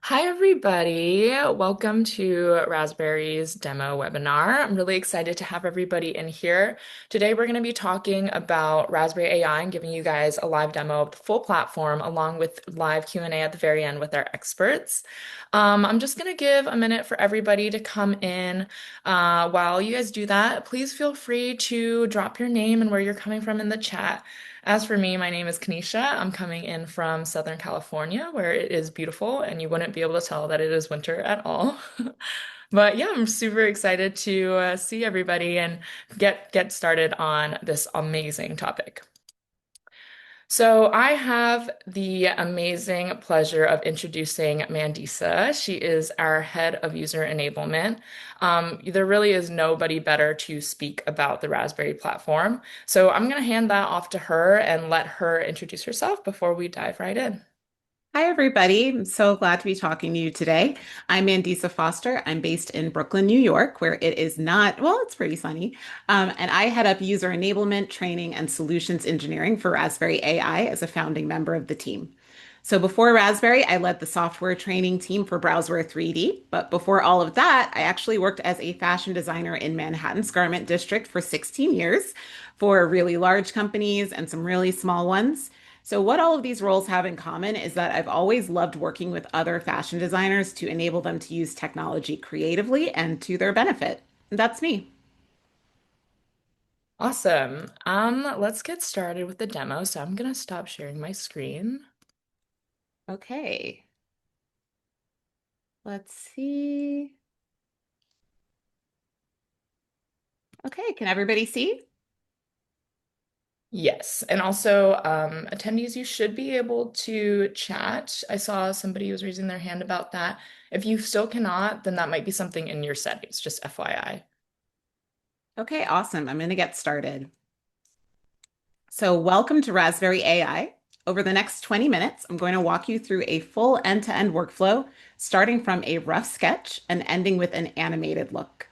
Hi, everybody. Welcome to Raspberry's demo webinar. I'm really excited to have everybody in here. Today, we're going to be talking about Raspberry AI and giving you guys a live demo of the full platform along with live Q&A at the very end with our experts. I'm just going to give a minute for everybody to come in. While you guys do that, please feel free to drop your name and where you're coming from in the chat. As for me, my name is Kanisha. I'm coming in from Southern California, where it is beautiful, and you wouldn't be able to tell that it is winter at all. But yeah, I'm super excited to see everybody and get started on this amazing topic. So I have the amazing pleasure of introducing Mandisa. She is our head of user enablement. There really is nobody better to speak about the Raspberry platform. So I'm going to hand that off to her and let her introduce herself before we dive right in. Hi, everybody. I'm so glad to be talking to you today. I'm Mandisa Foster. I'm based in Brooklyn, New York, where it is not, well, it's pretty sunny. And I head up user enablement, training, and solutions engineering for Raspberry AI as a founding member of the team. So before Raspberry, I led the software training team for Browseware 3D. But before all of that, I actually worked as a fashion designer in Manhattan's Garment District for 16 years for really large companies and some really small ones. So, what all of these roles have in common is that I've always loved working with other fashion designers to enable them to use technology creatively and to their benefit. That's me. Awesome. Let's get started with the demo. So I'm going to stop sharing my screen. Okay, let's see. Okay, can everybody see? Yes, and also attendees, you should be able to chat. I saw somebody was raising their hand about that. If you still cannot, then that might be something in your settings, just FYI. Okay, awesome. I'm going to get started. So, welcome to Raspberry AI. Over the next 20 minutes, I'm going to walk you through a full end-to-end workflow, starting from a rough sketch and ending with an animated look.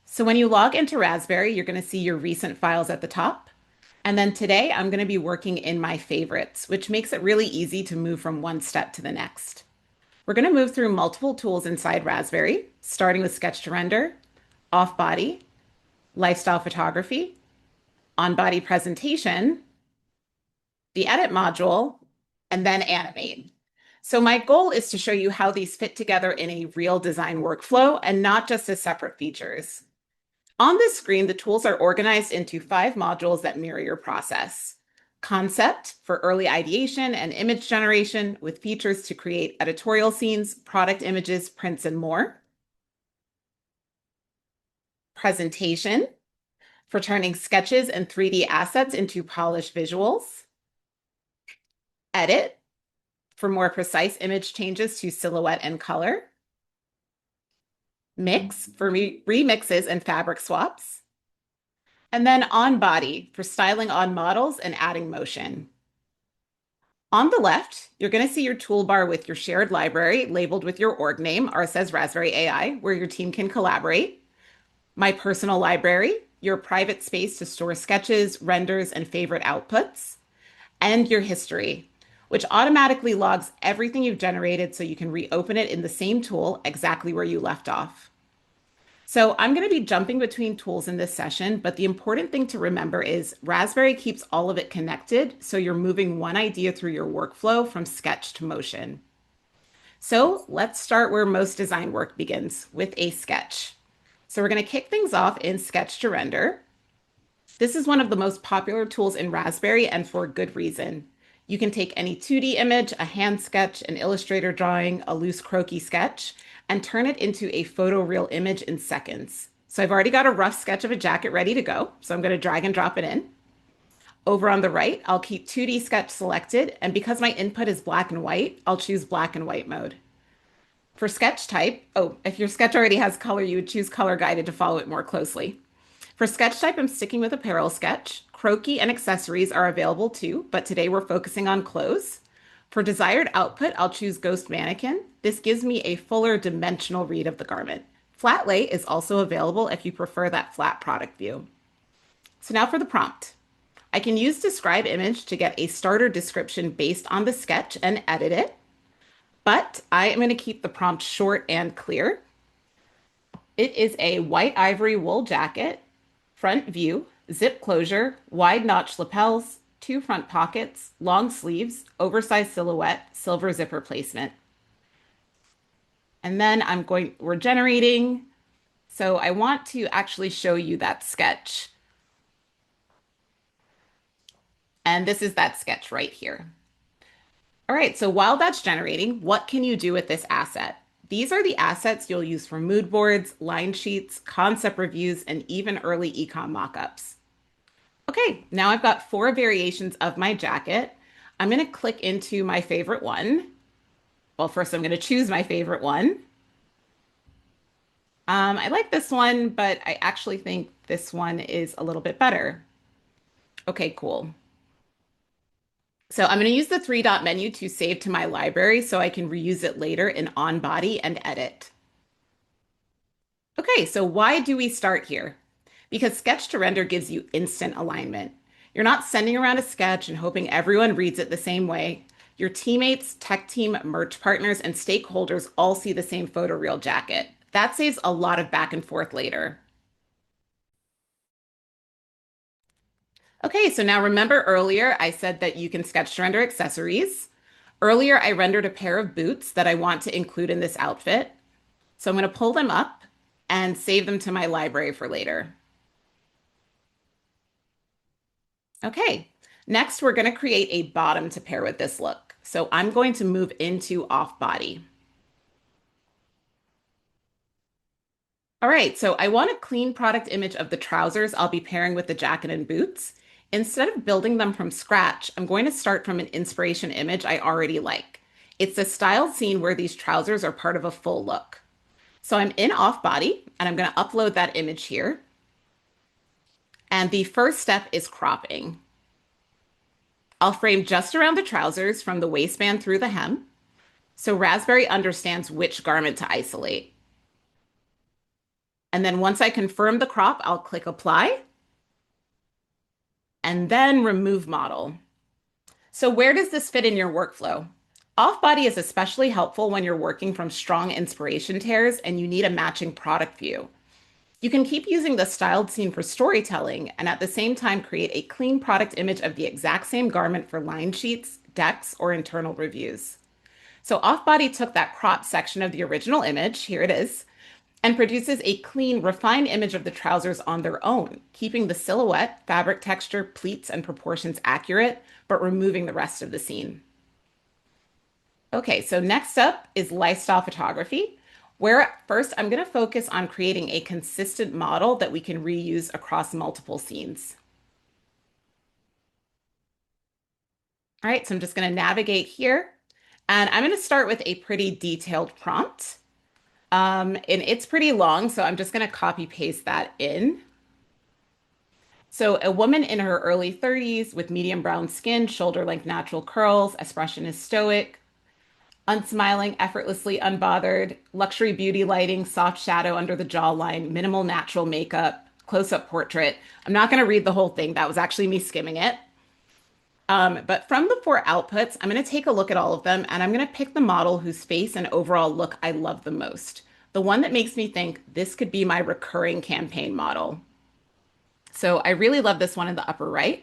So when you log into Raspberry, you're going to see your recent files at the top. And then today I'm going to be working in my favorites, which makes it really easy to move from one step to the next. We're going to move through multiple tools inside Raspberry, starting with Sketch to Render, Off Body, Lifestyle Photography, On Body Presentation, the Edit module, and then Animate. So my goal is to show you how these fit together in a real design workflow and not just as separate features. On this screen, the tools are organized into 5 modules that mirror your process. Concept for early ideation and image generation with features to create editorial scenes, product images, prints, and more. Presentation for turning sketches and 3D assets into polished visuals. Edit for more precise image changes to silhouette and color. Mix for remixes and fabric swaps. And then on body for styling on models and adding motion. On the left, you're going to see your toolbar with your shared library labeled with your org name. Ours says Raspberry AI, where your team can collaborate. My personal library, your private space to store sketches, renders, and favorite outputs. And your history, which automatically logs everything you've generated so you can reopen it in the same tool exactly where you left off. So I'm going to be jumping between tools in this session, but the important thing to remember is Raspberry keeps all of it connected, so you're moving one idea through your workflow from sketch to motion. So let's start where most design work begins, with a sketch. So we're going to kick things off in Sketch to Render. This is one of the most popular tools in Raspberry, and for good reason. You can take any 2D image, a hand sketch, an Illustrator drawing, a loose croquis sketch, and turn it into a photoreal image in seconds. So I've already got a rough sketch of a jacket ready to go. So I'm going to drag and drop it in. Over on the right, I'll keep 2D sketch selected, and because my input is black and white, I'll choose black and white mode. For sketch type, oh, if your sketch already has color, you would choose color guided to follow it more closely. For sketch type, I'm sticking with apparel sketch. Croquis and accessories are available too, but today we're focusing on clothes. For desired output, I'll choose Ghost Mannequin. This gives me a fuller dimensional read of the garment. Flat lay is also available if you prefer that flat product view. So now for the prompt. I can use describe image to get a starter description based on the sketch and edit it. but I am going to keep the prompt short and clear. It is a white ivory wool jacket, front view, zip closure, wide notch lapels, two front pockets, long sleeves, oversized silhouette, silver zipper placement. And then we're generating. So I want to actually show you that sketch. And this is that sketch right here. All right, so while that's generating, what can you do with this asset? These are the assets you'll use for mood boards, line sheets, concept reviews, and even early ecom mockups. Okay, now I've got four variations of my jacket. I'm going to click into my favorite one. Well, first I'm going to choose my favorite one. I like this one, but I actually think this one is a little bit better. Okay, cool. So I'm going to use the three dot menu to save to my library so I can reuse it later in on body and edit. Okay, so why do we start here? Because sketch to render gives you instant alignment. You're not sending around a sketch and hoping everyone reads it the same way. Your teammates, tech team, merch partners, and stakeholders all see the same photoreal jacket. That saves a lot of back and forth later. Okay, so now remember earlier I said that you can sketch to render accessories. Earlier, I rendered a pair of boots that I want to include in this outfit. So I'm going to pull them up and save them to my library for later. Okay, next we're going to create a bottom to pair with this look. So I'm going to move into off body. All right, so I want a clean product image of the trousers I'll be pairing with the jacket and boots. Instead of building them from scratch, I'm going to start from an inspiration image I already like. It's a styled scene where these trousers are part of a full look. So I'm in off body and I'm going to upload that image here. And the first step is cropping. I'll frame just around the trousers from the waistband through the hem, so Raspberry understands which garment to isolate. And then once I confirm the crop, I'll click apply and then remove model. So where does this fit in your workflow? Off-body is especially helpful when you're working from strong inspiration tears and you need a matching product view. You can keep using the styled scene for storytelling and at the same time create a clean product image of the exact same garment for line sheets, decks, or internal reviews. So Off-Body took that crop section of the original image, here it is, and produces a clean, refined image of the trousers on their own, keeping the silhouette, fabric texture, pleats, and proportions accurate, but removing the rest of the scene. Okay, so next up is lifestyle photography, where first I'm going to focus on creating a consistent model that we can reuse across multiple scenes. All right, so I'm just going to navigate here, and I'm going to start with a pretty detailed prompt. And it's pretty long, so I'm just going to copy paste that in. So, a woman in her early 30s with medium brown skin, shoulder length natural curls, expression is stoic, unsmiling, effortlessly unbothered, luxury beauty lighting, soft shadow under the jawline, minimal natural makeup, close up portrait. I'm not going to read the whole thing. That was actually me skimming it. But from the four outputs, I'm going to take a look at all of them and I'm going to pick the model whose face and overall look I love the most. The one that makes me think this could be my recurring campaign model. So I really love this one in the upper right.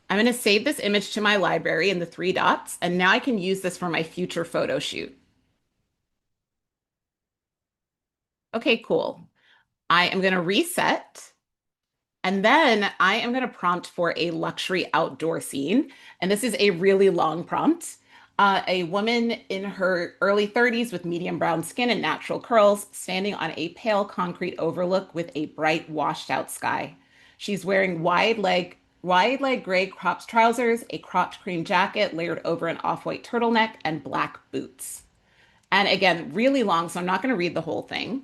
I'm going to save this image to my library in the three dots, and now I can use this for my future photo shoot. Okay, cool. I am going to reset. And then I am going to prompt for a luxury outdoor scene. And this is a really long prompt. A woman in her early 30s with medium brown skin and natural curls, standing on a pale concrete overlook with a bright, washed out sky. She's wearing wide leg gray cropped trousers, a cropped cream jacket layered over an off-white turtleneck, and black boots. And again, really long, so I'm not going to read the whole thing.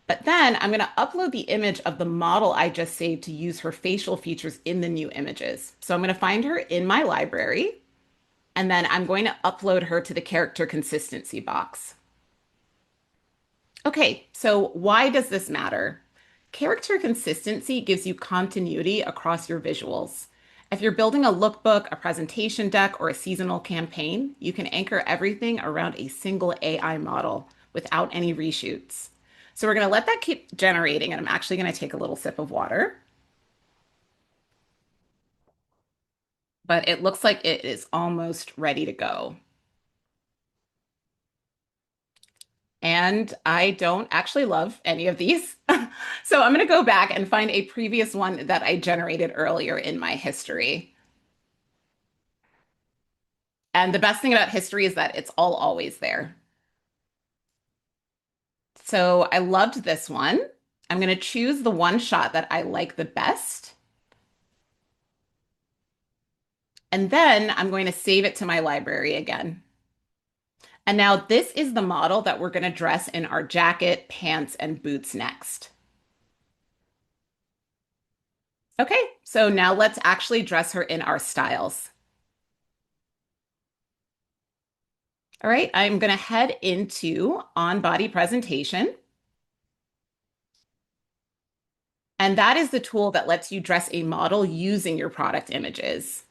But then I'm going to upload the image of the model I just saved to use her facial features in the new images. So I'm going to find her in my library, and then I'm going to upload her to the character consistency box. Okay, so why does this matter? Character consistency gives you continuity across your visuals. If you're building a lookbook, a presentation deck, or a seasonal campaign, you can anchor everything around a single AI model without any reshoots. So we're going to let that keep generating, and I'm actually going to take a little sip of water. But it looks like it is almost ready to go. And I don't actually love any of these. So I'm going to go back and find a previous one that I generated earlier in my history. And the best thing about history is that it's all always there. So I loved this one. I'm going to choose the one shot that I like the best. And then I'm going to save it to my library again. And now this is the model that we're going to dress in our jacket, pants, and boots next. Okay, so now let's actually dress her in our styles. All right, I'm going to head into on-body presentation. And that is the tool that lets you dress a model using your product images.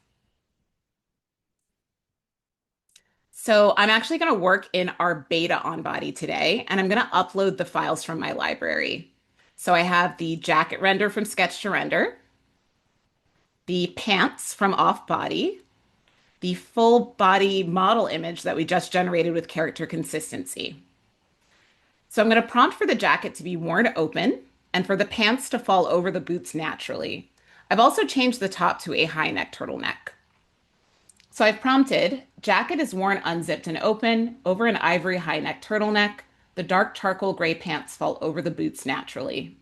So I'm actually going to work in our beta on body today, and I'm going to upload the files from my library. So I have the jacket render from Sketch to Render, the pants from Off Body, the full body model image that we just generated with character consistency. So I'm going to prompt for the jacket to be worn open and for the pants to fall over the boots naturally. I've also changed the top to a high neck turtleneck. So I've prompted, jacket is worn unzipped and open over an ivory high neck turtleneck. The dark charcoal gray pants fall over the boots naturally.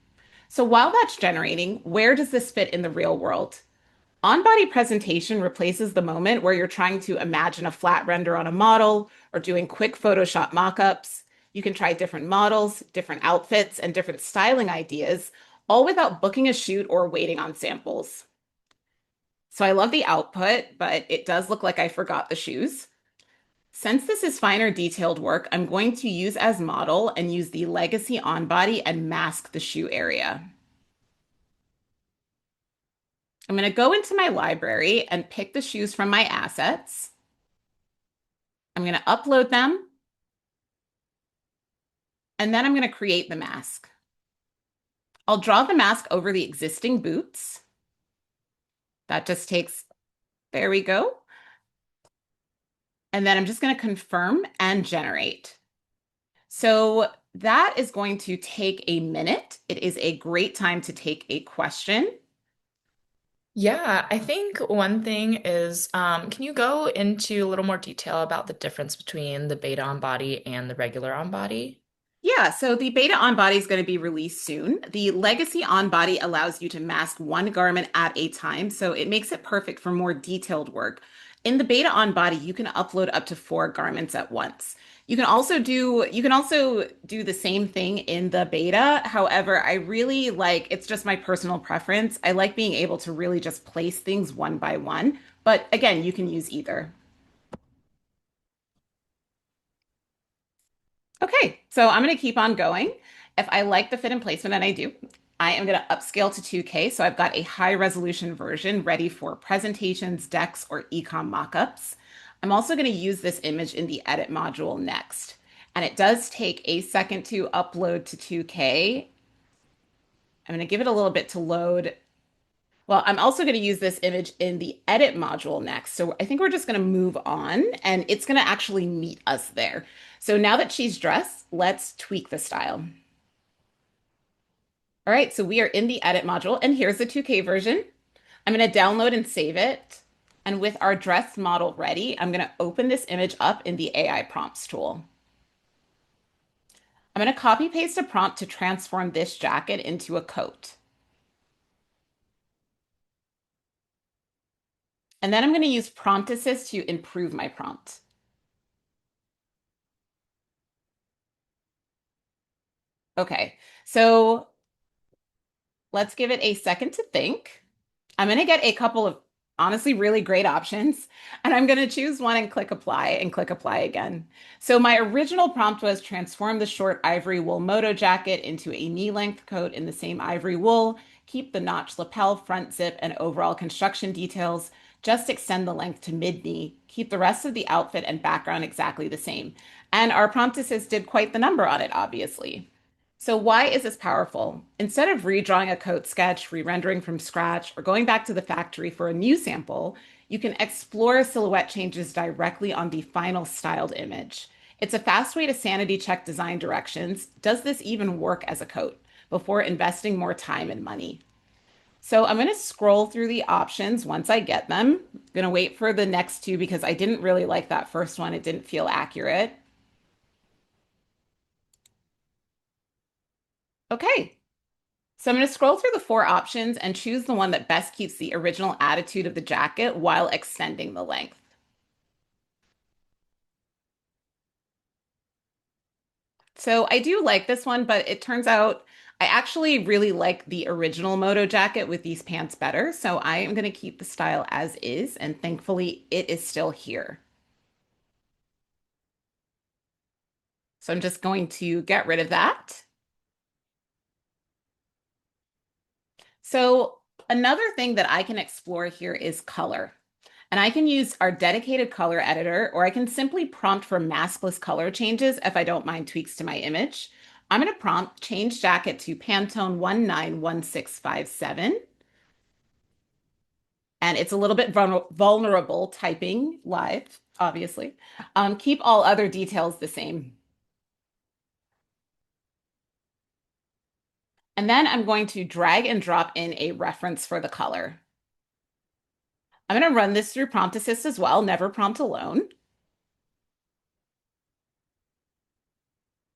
So while that's generating, where does this fit in the real world? On-body presentation replaces the moment where you're trying to imagine a flat render on a model or doing quick Photoshop mockups. You can try different models, different outfits, and different styling ideas, all without booking a shoot or waiting on samples. So I love the output, but it does look like I forgot the shoes. Since this is finer detailed work, I'm going to use as model and use the legacy on body and mask the shoe area. I'm going to go into my library and pick the shoes from my assets. I'm going to upload them, and then I'm going to create the mask. I'll draw the mask over the existing boots. That just takes, there we go. And then I'm just going to confirm and generate. So that is going to take a minute. It is a great time to take a question. Yeah, I think one thing is, can you go into a little more detail about the difference between the beta on body and the regular on body? Yeah, so the beta on body is going to be released soon. The legacy on body allows you to mask one garment at a time, so it makes it perfect for more detailed work. In the beta on body, you can upload up to 4 garments at once. You can also do the same thing in the beta. However, I really like it's just my personal preference. I like being able to really just place things one by one. But again, you can use either. Okay, so I'm going to keep on going. If I like the fit and placement, and I do, I am going to upscale to 2K. So I've got a high resolution version ready for presentations, decks, or ecom mockups. I'm also going to use this image in the edit module next. And it does take a second to upload to 2K. I'm going to give it a little bit to load. Well, I'm also going to use this image in the edit module next. So I think we're just going to move on and it's going to actually meet us there. So now that she's dressed, let's tweak the style. All right, so we are in the edit module and here's the 2K version. I'm going to download and save it. And with our dress model ready, I'm going to open this image up in the AI prompts tool. I'm going to copy paste a prompt to transform this jacket into a coat. And then I'm going to use Prompt Assist to improve my prompt. Okay, so let's give it a second to think. I'm going to get a couple of honestly really great options, and I'm going to choose one and click apply again. So my original prompt was transform the short ivory wool moto jacket into a knee-length coat in the same ivory wool. Keep the notch lapel, front zip, and overall construction details. Just extend the length to mid-knee. Keep the rest of the outfit and background exactly the same. And our prompt assist did quite the number on it, obviously. So why is this powerful? Instead of redrawing a coat sketch, re-rendering from scratch, or going back to the factory for a new sample, you can explore silhouette changes directly on the final styled image. It's a fast way to sanity check design directions. Does this even work as a coat? Before investing more time and money. So I'm going to scroll through the options once I get them. I'm going to wait for the next two because I didn't really like that first one. It didn't feel accurate. Okay, so I'm going to scroll through the four options and choose the one that best keeps the original attitude of the jacket while extending the length. So I do like this one, but it turns out I actually really like the original Moto jacket with these pants better. So I am going to keep the style as is, and thankfully it is still here. So I'm just going to get rid of that. So another thing that I can explore here is color. And I can use our dedicated color editor, or I can simply prompt for maskless color changes if I don't mind tweaks to my image. I'm going to prompt change jacket to Pantone 191657. And it's a little bit vulnerable typing live, obviously. Keep all other details the same. And then I'm going to drag and drop in a reference for the color. I'm going to run this through Prompt Assist as well, never prompt alone.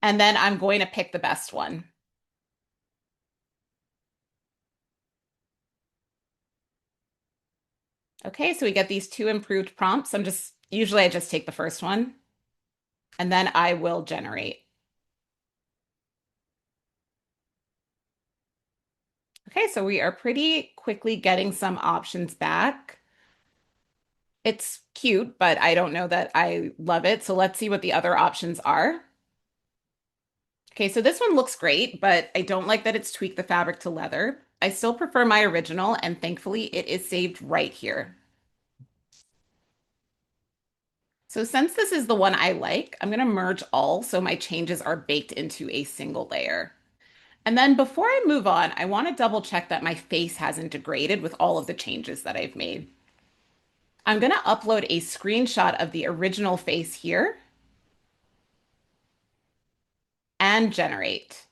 And then I'm going to pick the best one. Okay, so we get these two improved prompts. Usually I just take the first one and then I will generate. Okay, so we are pretty quickly getting some options back. It's cute, but I don't know that I love it. So let's see what the other options are. Okay, so this one looks great, but I don't like that it's tweaked the fabric to leather. I still prefer my original, and thankfully it is saved right here. So since this is the one I like, I'm going to merge all so my changes are baked into a single layer. And then before I move on, I want to double check that my face hasn't degraded with all of the changes that I've made. I'm going to upload a screenshot of the original face here and generate.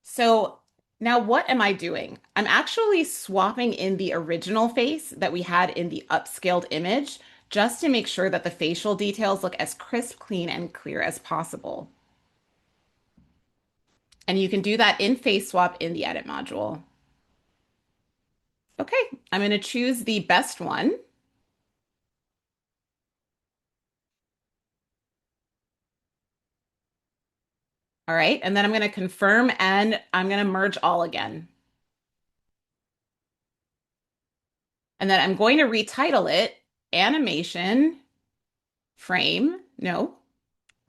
So now what am I doing? I'm actually swapping in the original face that we had in the upscaled image just to make sure that the facial details look as crisp, clean, and clear as possible. And you can do that in Face Swap in the Edit module. Okay, I'm going to choose the best one. All right, and then I'm going to confirm and I'm going to merge all again. And then I'm going to retitle it Animation Frame. No,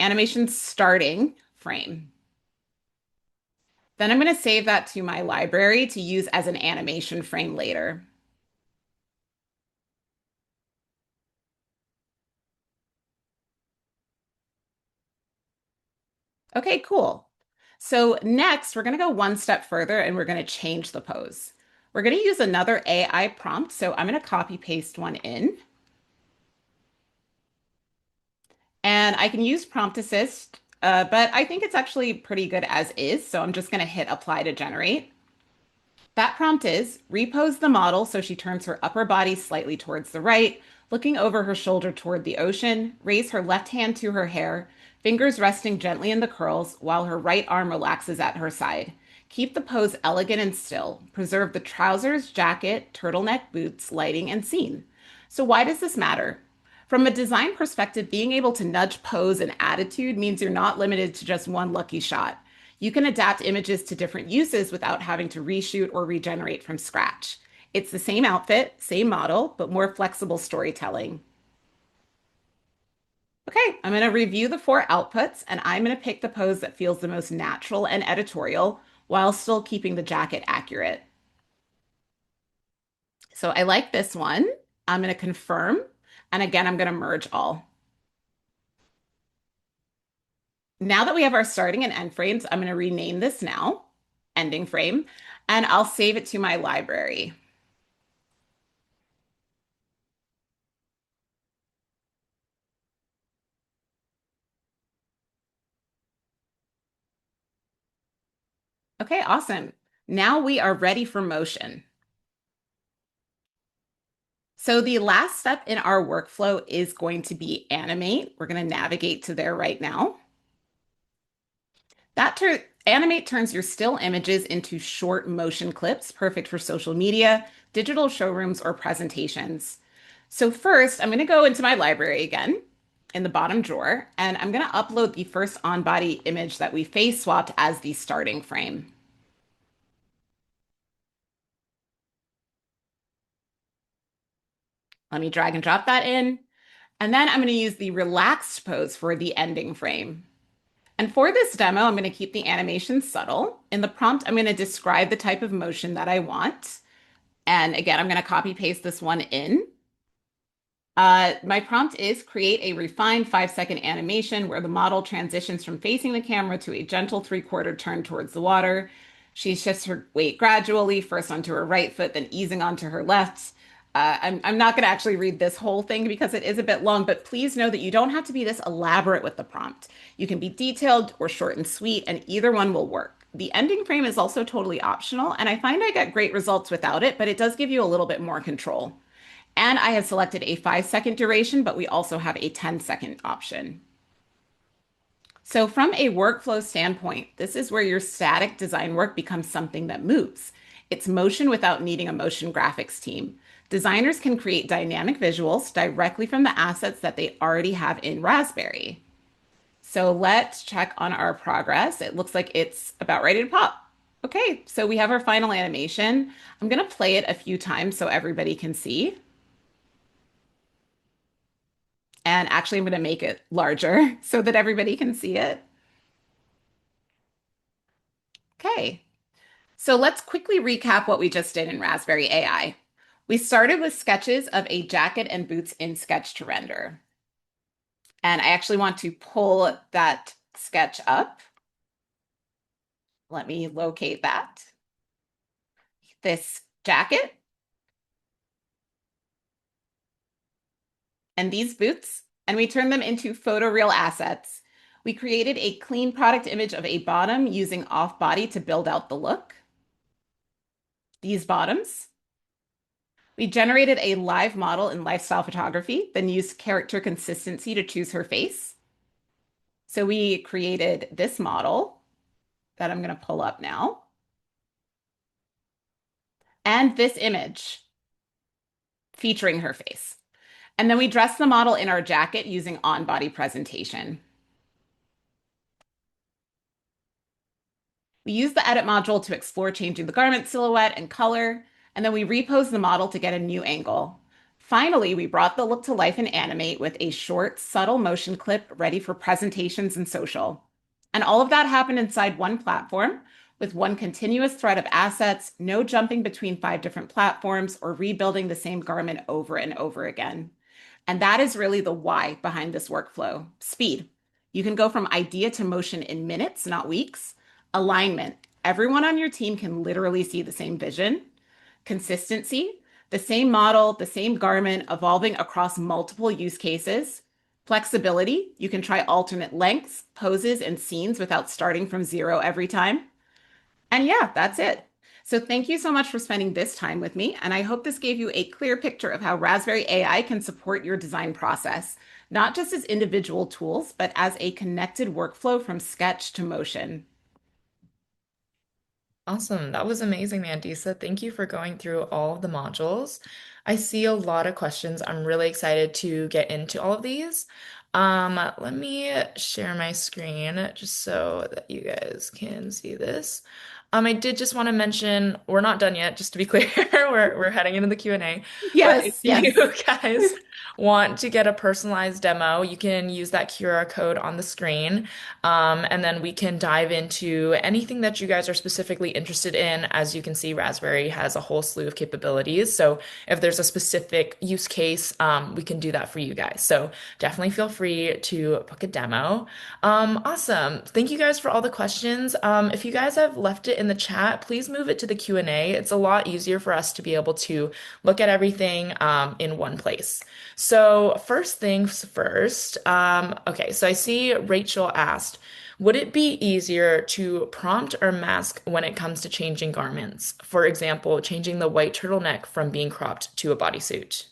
Animation Starting Frame. Then I'm going to save that to my library to use as an animation frame later. Okay, cool. So next, we're going to go one step further and we're going to change the pose. We're going to use another AI prompt. So I'm going to copy paste one in. And I can use Prompt Assist, but I think it's actually pretty good as is. So I'm just going to hit apply to generate. That prompt is repose the model so she turns her upper body slightly towards the right, looking over her shoulder toward the ocean, raise her left hand to her hair, fingers resting gently in the curls, while her right arm relaxes at her side. Keep the pose elegant and still. Preserve the trousers, jacket, turtleneck, boots, lighting, and scene. So, why does this matter? From a design perspective, being able to nudge pose and attitude means you're not limited to just one lucky shot. You can adapt images to different uses without having to reshoot or regenerate from scratch. It's the same outfit, same model, but more flexible storytelling. Okay, I'm going to review the four outputs and I'm going to pick the pose that feels the most natural and editorial while still keeping the jacket accurate. So I like this one. I'm going to confirm. And again, I'm going to merge all. Now that we have our starting and end frames, I'm going to rename this now, ending frame, and I'll save it to my library. Okay, awesome. Now we are ready for motion. So the last step in our workflow is going to be animate. We're going to navigate to there right now. Animate turns your still images into short motion clips, perfect for social media, digital showrooms, or presentations. So first, I'm going to go into my library again in the bottom drawer, and I'm going to upload the first on-body image that we face swapped as the starting frame. Let me drag and drop that in. And then I'm going to use the relaxed pose for the ending frame. And for this demo, I'm going to keep the animation subtle. In the prompt, I'm going to describe the type of motion that I want. And again, I'm going to copy paste this one in. My prompt is create a refined 5-second animation where the model transitions from facing the camera to a gentle 3/4 turn towards the water. She shifts her weight gradually, first onto her right foot, then easing onto her left. I'm not going to actually read this whole thing because it is a bit long, but please know that you don't have to be this elaborate with the prompt. You can be detailed or short and sweet, and either one will work. The ending frame is also totally optional, and I find I get great results without it, but it does give you a little bit more control. And I have selected a 5-second duration, but we also have a 10-second option. So from a workflow standpoint, this is where your static design work becomes something that moves. It's motion without needing a motion graphics team. Designers can create dynamic visuals directly from the assets that they already have in Raspberry. So let's check on our progress. It looks like it's about ready to pop. Okay, so we have our final animation. I'm going to play it a few times so everybody can see. And actually, I'm going to make it larger so that everybody can see it. Okay, so let's quickly recap what we just did in Raspberry AI. We started with sketches of a jacket and boots in Sketch to render. And I actually want to pull that sketch up. Let me locate that. This jacket and these boots, and we turned them into photoreal assets. We created a clean product image of a bottom using off body to build out the look. These bottoms. We generated a live model in lifestyle photography, then used character consistency to choose her face. So we created this model that I'm going to pull up now, and this image featuring her face. And then we dressed the model in our jacket using on-body presentation. We use the edit module to explore changing the garment silhouette and color, and then we repose the model to get a new angle. Finally, we brought the look to life in Animate with a short, subtle motion clip ready for presentations and social. And all of that happened inside one platform with one continuous thread of assets, no jumping between 5 different platforms or rebuilding the same garment over and over again. And that is really the why behind this workflow. Speed. You can go from idea to motion in minutes, not weeks. Alignment. Everyone on your team can literally see the same vision. Consistency. The same model, the same garment, evolving across multiple use cases. Flexibility. You can try alternate lengths, poses, and scenes without starting from zero every time. And yeah, that's it. So thank you so much for spending this time with me. And I hope this gave you a clear picture of how Raspberry AI can support your design process, not just as individual tools, but as a connected workflow from sketch to motion. Awesome. That was amazing, Mandisa. Thank you for going through all of the modules. I see a lot of questions. I'm really excited to get into all of these. Let me share my screen just so that you guys can see this. I did just want to mention we're not done yet, just to be clear. We're heading into the Q&A. But if Yes, you yes. guys want to get a personalized demo, you can use that QR code on the screen. And then we can dive into anything that you guys are specifically interested in. As you can see, Raspberry has a whole slew of capabilities. So if there's a specific use case, we can do that for you guys. So definitely feel free to book a demo. Awesome. Thank you guys for all the questions. If you guys have left it in the chat, please move it to the Q&A. It's a lot easier for us to be able to look at everything in one place. So first things first. Okay, so I see Rachel asked, would it be easier to prompt or mask when it comes to changing garments? For example, changing the white turtleneck from being cropped to a bodysuit.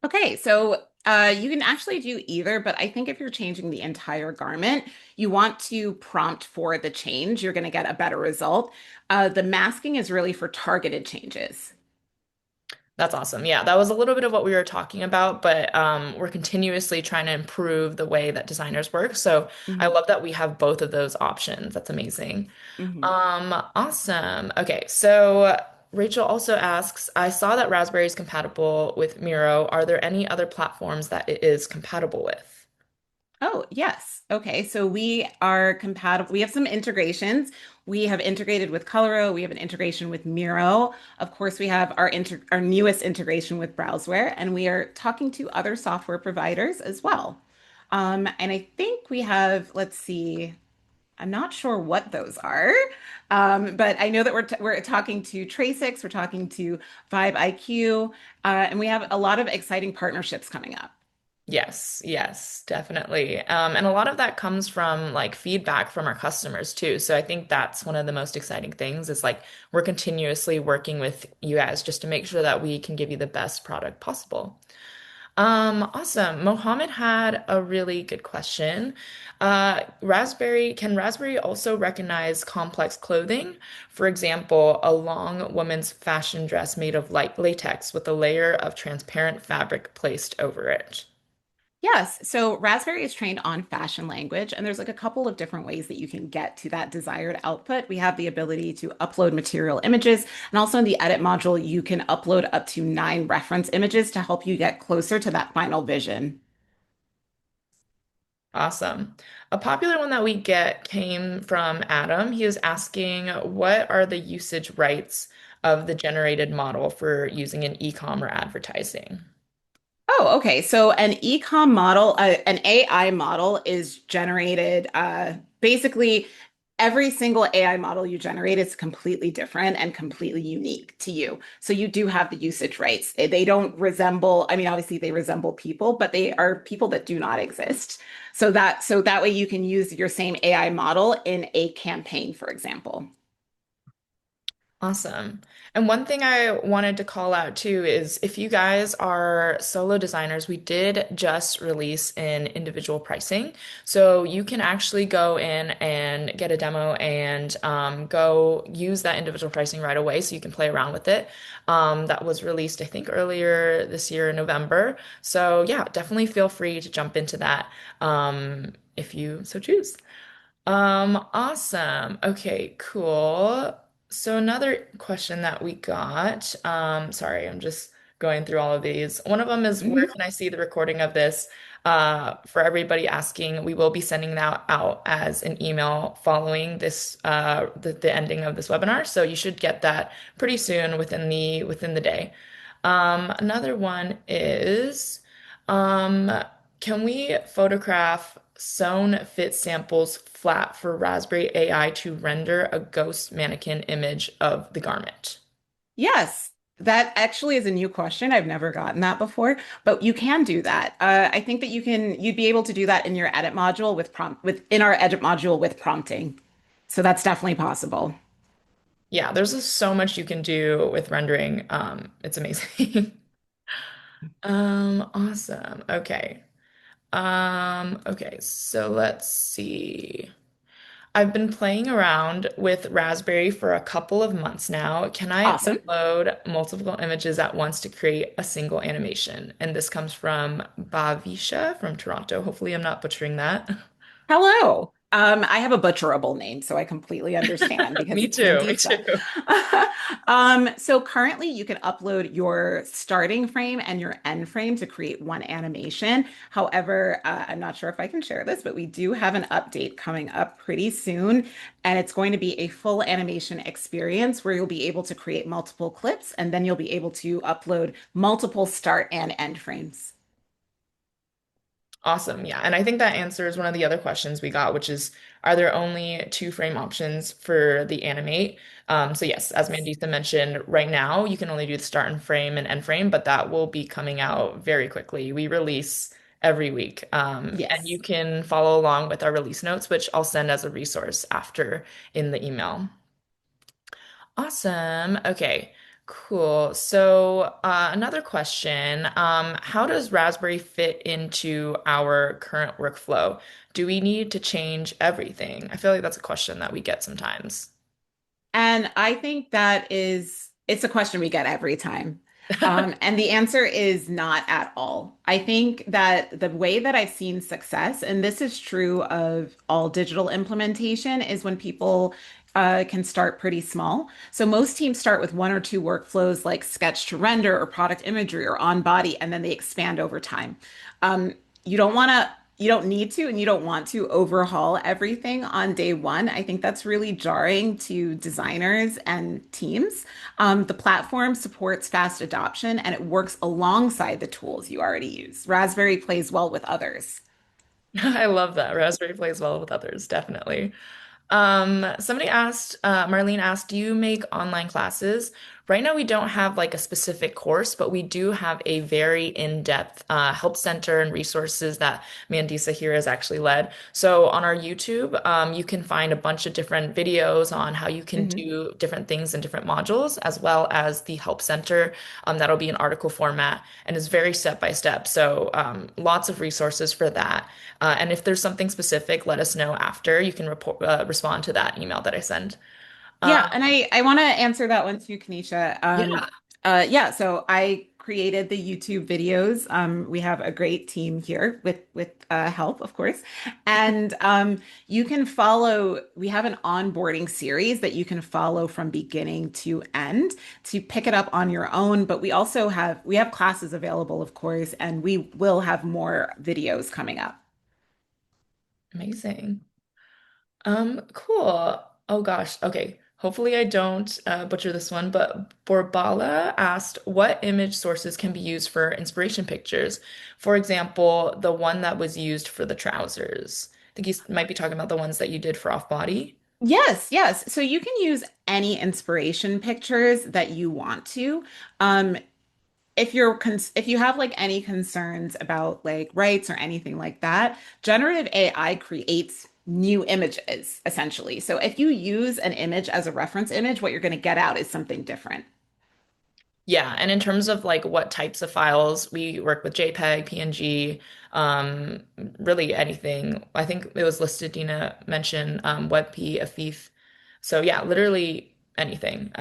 Okay, so you can actually do either, but I think if you're changing the entire garment, you want to prompt for the change. You're going to get a better result. The masking is really for targeted changes. That's awesome. Yeah, that was a little bit of what we were talking about, but we're continuously trying to improve the way that designers work. So I Mhm, love that we have both of those options. That's amazing. mhm. Awesome. Okay, so Rachel also asks, I saw that Raspberry is compatible with Miro. Are there any other platforms that it is compatible with? Oh, yes. Okay, so we are compatible. We have some integrations. We have integrated with Coloro. We have an integration with Miro. Of course, we have our newest integration with Browseware, and we are talking to other software providers as well. And I think we have, let's see, I'm not sure what those are, but I know that we're talking to Tracix, we're talking to Vibe IQ, and we have a lot of exciting partnerships coming up. Yes, yes, definitely. And a lot of that comes from like feedback from our customers too. So I think that's one of the most exciting things is like we're continuously working with you guys just to make sure that we can give you the best product possible. Awesome. Mohammed had a really good question. Can Raspberry also recognize complex clothing? For example, a long woman's fashion dress made of light latex with a layer of transparent fabric placed over it. Yes, so Raspberry is trained on fashion language, and there's like a couple of different ways that you can get to that desired output. We have the ability to upload material images, and also in the edit module, you can upload up to 9 reference images to help you get closer to that final vision. Awesome. A popular one that we get came from Adam. He was asking, what are the usage rights of the generated model for using an e-com or advertising? Oh, okay. So an ecom model, an AI model is generated basically every single AI model you generate is completely different and completely unique to you. So you do have the usage rights. They don't resemble, I mean, obviously they resemble people, but they are people that do not exist. So that way you can use your same AI model in a campaign, for example. Awesome. And one thing I wanted to call out too is if you guys are solo designers, we did just release an individual pricing. So you can actually go in and get a demo and go use that individual pricing right away so you can play around with it. That was released, I think, earlier this year in November. So yeah, definitely feel free to jump into that if you so choose. Awesome. Okay, cool. So another question that we got, sorry, I'm just going through all of these. One of them is where Mhm. can I see the recording of this? For everybody asking, we will be sending that out as an email following this the ending of this webinar. So you should get that pretty soon within the day. Another one is um, can we photograph sewn fit samples flat for Raspberry AI to render a ghost mannequin image of the garment? Yes, that actually is a new question. I've never gotten that before, but you can do that. I think that you'd be able to do that in your edit module within our edit module with prompting. So that's definitely possible. Yeah, there's just so much you can do with rendering. It's amazing. Awesome. Okay. Okay, so let's see. I've been playing around with Raspberry for a couple of months now. Can I Awesome. upload multiple images at once to create a single animation? And this comes from Bavisha from Toronto. Hopefully, I'm not butchering that. Hello. I have a butcherable name, so I completely understand because Me it's too. Me Mandisa. too. So currently you can upload your starting frame and your end frame to create one animation. However, I'm not sure if I can share this, but we do have an update coming up pretty soon, and it's going to be a full animation experience where you'll be able to create multiple clips, and then you'll be able to upload multiple start and end frames. Awesome. Yeah. And I think that answers one of the other questions we got, which is, are there only two frame options for the animate? So yes, as Yes. Mandisa mentioned, right now you can only do the start and frame and end frame, but that will be coming out very quickly. We release every week. And you Yes. can follow along with our release notes, which I'll send as a resource after in the email. Awesome. Okay, cool. So, another question. How does Raspberry fit into our current workflow? Do we need to change everything? I feel like that's a question that we get sometimes. And I think it's a question we get every time. And the answer is not at all. I think that the way that I've seen success, and this is true of all digital implementation, is when people can start pretty small. So most teams start with one or two workflows like sketch to render or product imagery or on body, and then they expand over time. Um, you don't want to you don't need to and you don't want to overhaul everything on day one. I think that's really jarring to designers and teams. The platform supports fast adoption and it works alongside the tools you already use. Raspberry plays well with others. I love that. Raspberry plays well with others, definitely. Somebody asked, Marlene asked, do you make online classes? Right now, we don't have like a specific course, but we do have a very in-depth help center and resources that Mandisa here has actually led. So on our YouTube, you can find a bunch of different videos on how you can Mhm. do different things in different modules, as well as the help center that'll be in article format and is very step by step. So lots of resources for that. And if there's something specific, let us know after. You can respond to that email that I send. Um, Yeah, and I want to answer that one too, Kanisha. yeah, Yeah, so I created the YouTube videos. We have a great team here with help, of course, and you can follow. We have an onboarding series that you can follow from beginning to end to pick it up on your own. But we have classes available, of course, and we will have more videos coming up. amazing. Cool. Oh gosh. Okay. Hopefully I don't butcher this one, but Borbala asked what image sources can be used for inspiration pictures. For example, the one that was used for the trousers. I think he might be talking about the ones that you did for off body. Yes, yes. So you can use any inspiration pictures that you want to. Um, if you have like any concerns about like rights or anything like that, generative AI creates new images essentially. So if you use an image as a reference image, what you're going to get out is something different. Yeah, and in terms of like what types of files, we work with JPEG, PNG, really anything. I think it was listed, Dina mentioned WebP, AFIF. So yeah, literally anything,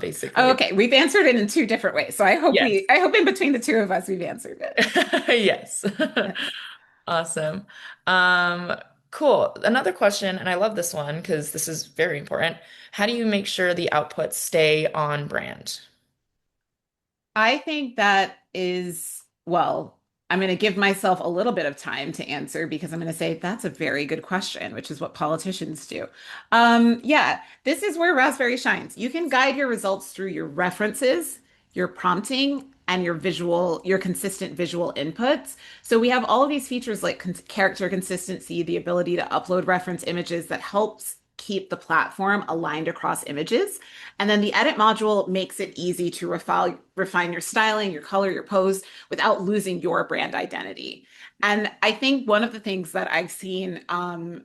basically. Okay, we've answered it in two different ways. So Yes. I hope in between the two of us we've answered it. Yes. Yes. Awesome. Um, cool. Another question, and I love this one because this is very important. How do you make sure the outputs stay on brand? I think that is, well, I'm going to give myself a little bit of time to answer because I'm going to say that's a very good question, which is what politicians do. Yeah, this is where Raspberry shines. You can guide your results through your references, your prompting, and your consistent visual inputs. So we have all of these features like character consistency, the ability to upload reference images that helps keep the platform aligned across images. And then the edit module makes it easy to refine your styling, your color, your pose without losing your brand identity. And I think one of the things that I've seen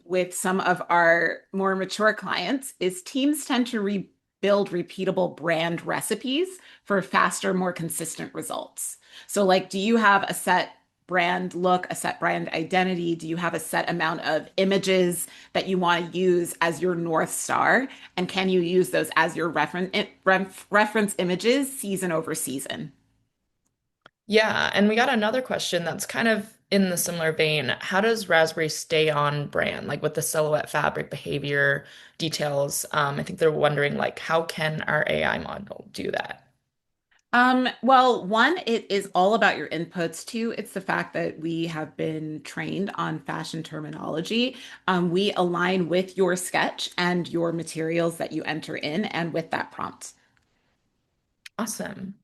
with some of our more mature clients is teams tend to rebuild repeatable brand recipes for faster, more consistent results. So, like, do you have a set brand look, a set brand identity? Do you have a set amount of images that you want to use as your North Star? And can you use those as your reference images season over season? Yeah, and we got another question that's kind of in the similar vein, how does Raspberry stay on brand, like with the silhouette, fabric, behavior, details? I think they're wondering, like, how can our AI model do that? Well, one, it is all about your inputs. Two, it's the fact that we have been trained on fashion terminology. We align with your sketch and your materials that you enter in and with that prompt. Awesome.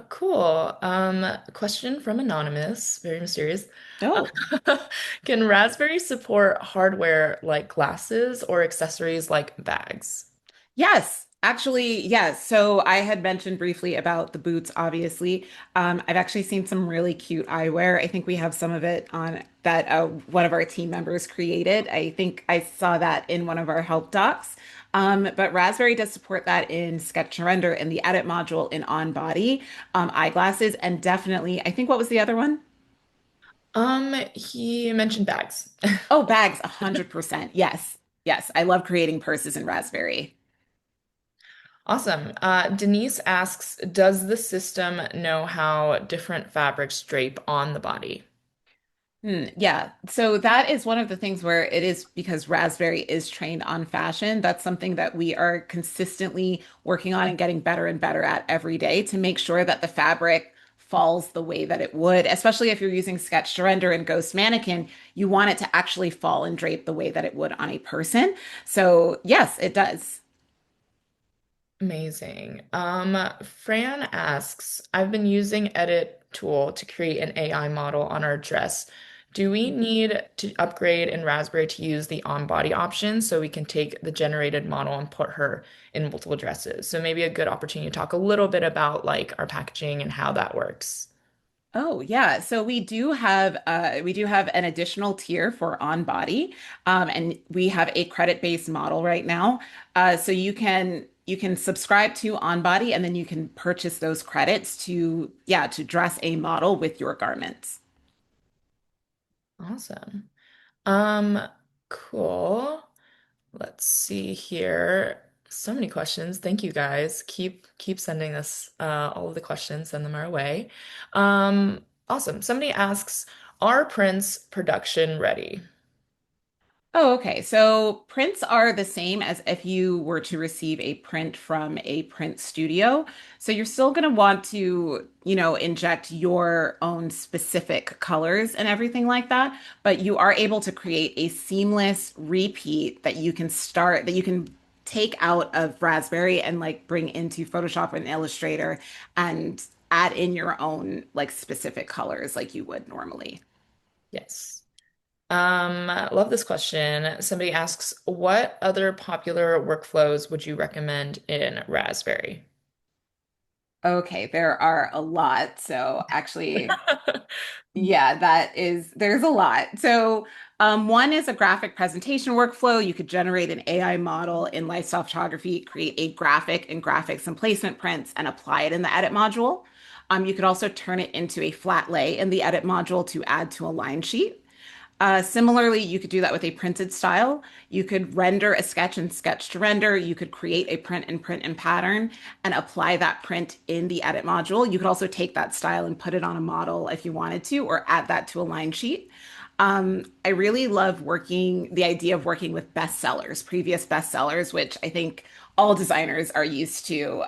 Cool. Question from Anonymous, very mysterious. Oh. Can Raspberry support hardware like glasses or accessories like bags? Yes, actually, yes. So I had mentioned briefly about the boots, obviously. I've actually seen some really cute eyewear. I think we have some of it on that one of our team members created. I think I saw that in one of our help docs. But Raspberry does support that in Sketch to Render in the edit module in On Body, eyeglasses, and definitely, I think what was the other one? He mentioned bags. Oh, bags, 100%. Yes. Yes. I love creating purses in Raspberry. Awesome. Denise asks, does the system know how different fabrics drape on the body? Yeah. So that is one of the things where it is because Raspberry is trained on fashion. That's something that we are consistently working on and getting better and better at every day to make sure that the fabric falls the way that it would, especially if you're using Sketch to Render and Ghost Mannequin, you want it to actually fall and drape the way that it would on a person. So yes, it does. Amazing. Fran asks, I've been using Edit tool to create an AI model on our dress. Do we need to upgrade in Raspberry to use the on-body option so we can take the generated model and put her in multiple dresses? So maybe a good opportunity to talk a little bit about like our packaging and how that works. Oh yeah, so we do have an additional tier for on body, and we have a credit-based model right now. So you can subscribe to on body, and then you can purchase those credits to to dress a model with your garments. Awesome. Cool. Let's see here. So many questions. Thank you guys. Keep sending us all of the questions. Send them our way. Awesome. Somebody asks, are prints production ready? Oh, okay. So prints are the same as if you were to receive a print from a print studio. So you're still going to want to, inject your own specific colors and everything like that. But you are able to create a seamless repeat that you can take out of Raspberry and like bring into Photoshop and Illustrator and add in your own like specific colors like you would normally. Yes. Love this question. Somebody asks, what other popular workflows would you recommend in Raspberry? Okay, there are a lot. So actually, yeah, there's a lot. So, one is a graphic presentation workflow. You could generate an AI model in Lifestyle Photography, create a graphic and graphics and placement prints, and apply it in the edit module. You could also turn it into a flat lay in the edit module to add to a line sheet. Similarly, you could do that with a printed style. You could render a sketch in Sketch to Render. You could create a print and pattern and apply that print in the edit module. You could also take that style and put it on a model if you wanted to, or add that to a line sheet. I really love the idea of working with bestsellers, previous bestsellers, which I think all designers are used to.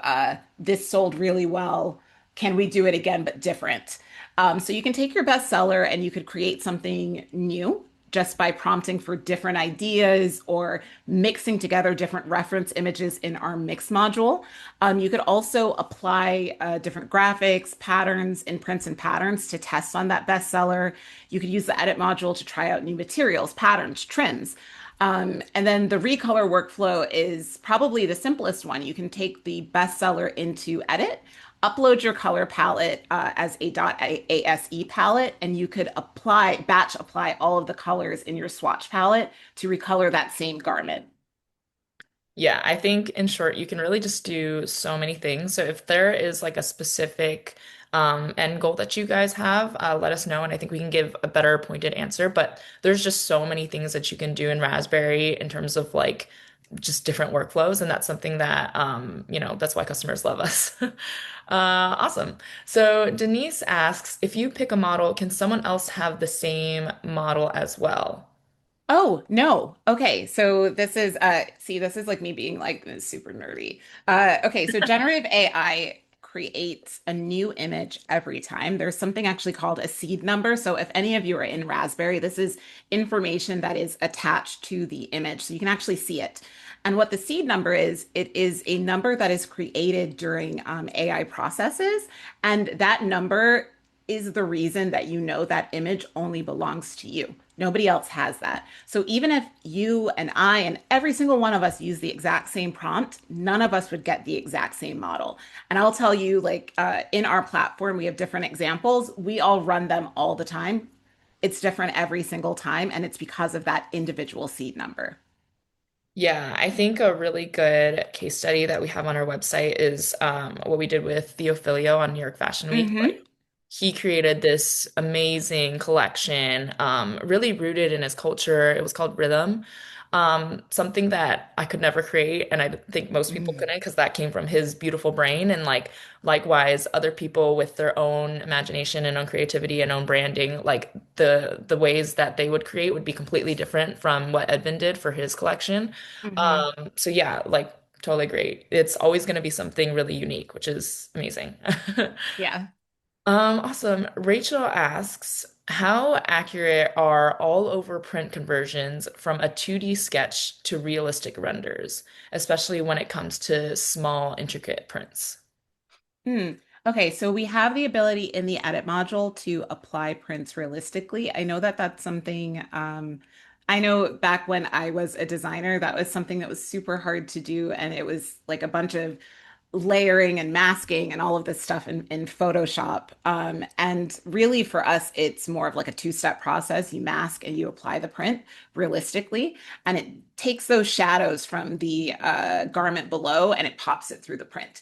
This sold really well. Can we do it again, but different? So you can take your bestseller and you could create something new just by prompting for different ideas or mixing together different reference images in our mix module. You could also apply different graphics, patterns, imprints, and patterns to test on that bestseller. You could use the edit module to try out new materials, patterns, trims. And then the recolor workflow is probably the simplest one. You can take the bestseller into edit, upload your color palette as a .ase palette, and you could batch apply all of the colors in your swatch palette to recolor that same garment. Yeah, I think in short, you can really just do so many things. So if there is like a specific end goal that you guys have, let us know, and I think we can give a better pointed answer. But there's just so many things that you can do in Raspberry in terms of like just different workflows, and that's something that that's why customers love us. Awesome. So Denise asks, if you pick a model, can someone else have the same model as well? Oh, no. Okay, so this is see, this is like me being like super nerdy. Okay, so generative AI creates a new image every time. There's something actually called a seed number. So if any of you are in Raspberry, this is information that is attached to the image. So you can actually see it. And what the seed number is, it is a number that is created during AI processes. And that number is the reason that you know that image only belongs to you. Nobody else has that. So even if you and I and every single one of us use the exact same prompt, none of us would get the exact same model. And I'll tell you, like in our platform, we have different examples. We all run them all the time. It's different every single time, and it's because of that individual seed number. Yeah, I think a really good case study that we have on our website is what we did with Theo Filio on New York Fashion Week. Hmm. He created this amazing collection, really rooted in his culture. It was called Rhythm, something that I could never create, and I think most people Mm. couldn't because that came from his beautiful brain. And like likewise, other people with their own imagination and own creativity and own branding, like the ways that they would create would be completely different from what Edvin did for his collection. Hmm. So yeah, like totally great. It's always going to be something really unique, which is amazing. Yeah. Awesome. Rachel asks, how accurate are all over print conversions from a 2D sketch to realistic renders, especially when it comes to small, intricate prints? Hmm. Okay, so we have the ability in the edit module to apply prints realistically. I know that that's something, I know back when I was a designer, that was something that was super hard to do. And it was like a bunch of layering and masking and all of this stuff in Photoshop. And really for us, it's more of like a two-step process. You mask and you apply the print realistically, and it takes those shadows from the garment below and it pops it through the print.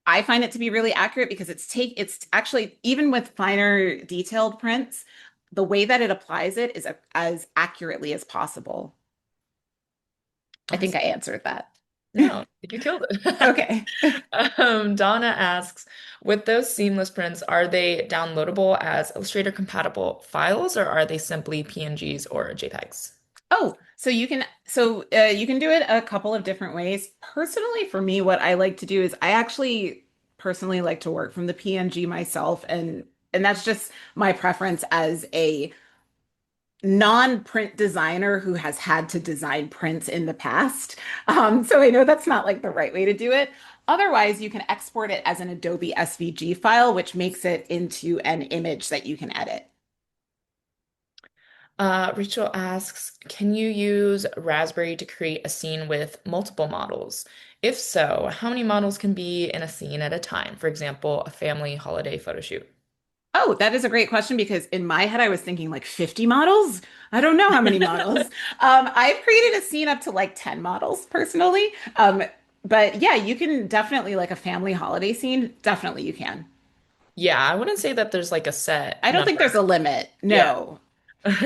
I find it to be really accurate because it's actually even with finer detailed prints, the way that it applies it is as accurately as possible. I think I Awesome. answered that. No, I think you killed it. Okay. Donna asks, with those seamless prints, are they downloadable as Illustrator compatible files or are they simply PNGs or JPEGs? Oh, you can do it a couple of different ways. Personally, for me, what I like to do is I actually personally like to work from the PNG myself, and that's just my preference as a non-print designer who has had to design prints in the past. So I know that's not like the right way to do it. Otherwise, you can export it as an Adobe SVG file, which makes it into an image that you can edit. Rachel asks, can you use Raspberry to create a scene with multiple models? If so, how many models can be in a scene at a time? For example, a family holiday photo shoot. Oh, that is a great question because in my head I was thinking like 50 models. I don't know how many models. I've created a scene up to like 10 models personally. But yeah, you can definitely like a family holiday scene. Definitely you can. Yeah, I wouldn't say that there's like a set I don't think there's number. a limit. Yeah. No.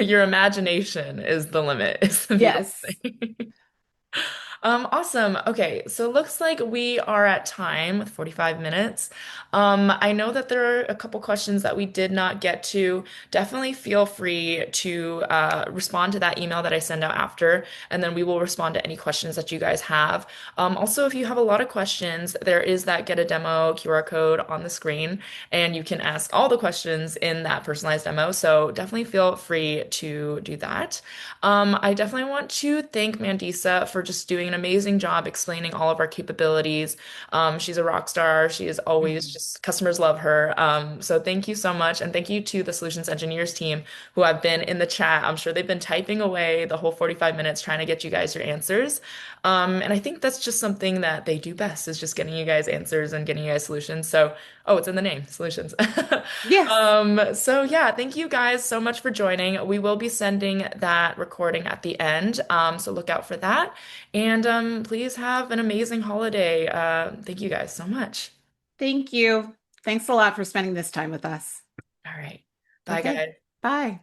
Your imagination is the limit, is the beautiful Yes. thing. Awesome. Okay, so looks like we are at time with 45 minutes. I know that there are a couple questions that we did not get to. Definitely feel free to respond to that email that I send out after, and then we will respond to any questions that you guys have. Also, if you have a lot of questions, there is that get a demo QR code on the screen, and you can ask all the questions in that personalized demo. So definitely feel free to do that. I definitely want to thank Mandisa for just doing an amazing job explaining all of our capabilities. She's a rock star. She is always Mhm. just customers love her. So thank you so much. And thank you to the solutions engineers team who have been in the chat. I'm sure they've been typing away the whole 45 minutes trying to get you guys your answers. And I think that's just something that they do best is just getting you guys answers and getting you guys solutions. So, oh, it's in the name, solutions. Yes. So yeah, thank you guys so much for joining. We will be sending that recording at the end, so look out for that. And please have an amazing holiday. Thank you guys so much. Thank you. Thanks a lot for spending this time with us. All right. Bye, Okay. guys. Bye.